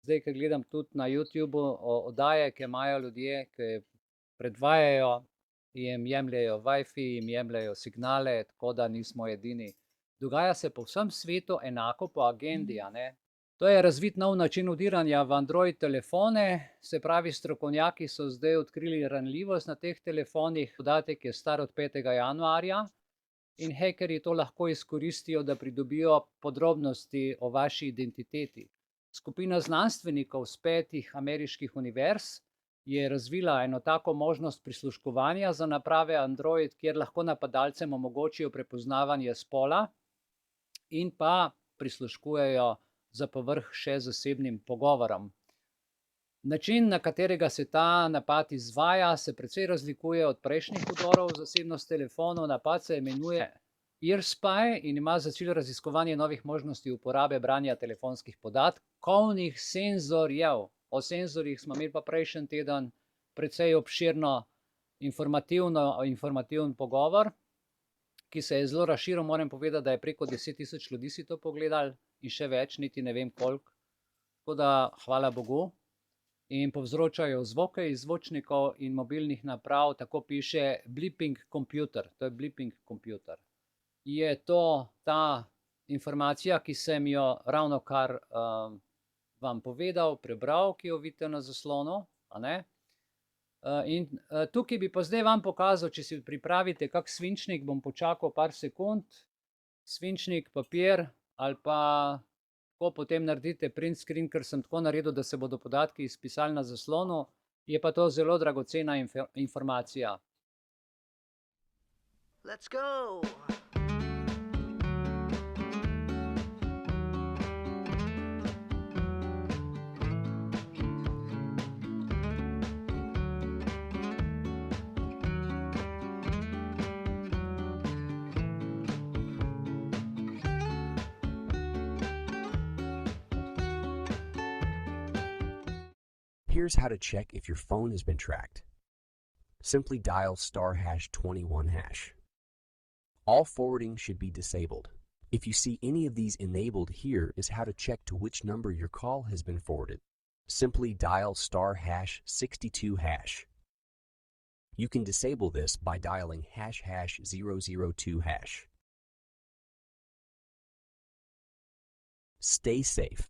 Zdaj, ko gledam tudi na YouTubu oddaje, ki imajo ljudje, ki predvajajo, jim jemljejo Wi-Fi, jim jemljejo signale, tako da nismo edini. Dogaja se po vsem svetu enako po agendi, a ne. To je razvit nov način vdiranja v Android telefone, se pravi, strokovnjaki so zdaj odkrili ranljivost na teh telefonih, podatek je star od 5. januarja in hekerji to lahko izkoristijo, da pridobijo podrobnosti o vaši identiteti. Skupina znanstvenikov z 5 ameriških univerz je razvila eno tako možnost prisluškovanja za naprave Android, kjer lahko napadalcem omogočijo prepoznavanje spola in pa prisluškujejo za povrh še zasebnim pogovorom. Način, na katerega se ta napad izvaja, se precej razlikuje od prejšnjih vdorov v zasebnost telefonov. Napad se imenuje Earspy in ima za cilj raziskovanje novih možnosti uporabe branja telefonskih podatkovnih senzorjev. O senzorjih smo imeli pa prejšnji teden precej obširno informativen pogovor, ki se je zelo razširil. Moram povedati, da je preko 10.000 ljudi si to pogledali in še več, niti ne vem koliko. Tako da hvala Bogu. In povzročajo zvoke iz zvočnikov in mobilnih naprav, tako piše Blipping Computer. To je Blipping Computer. Je to ta informacija, ki sem jo ravnokar vam povedal, prebral, ki jo vidite na zaslonu, a ne? In tukaj bi pa zdaj vam pokazal, če si pripravite kak svinčnik, bom počakal par sekund, svinčnik, papir ali pa ko potem naredite print screen, ker sem tako naredil, da se bodo podatki izpisali na zaslonu, je pa to zelo dragocena informacija. Let's go! Here's how to check if your phone has been tracked. Simply dial *21#. All forwarding should be disabled. If you see any of these enabled, here is how to check to which number your call has been forwarded. Simply dial *62#. You can disable this by dialing #002#. Stay safe.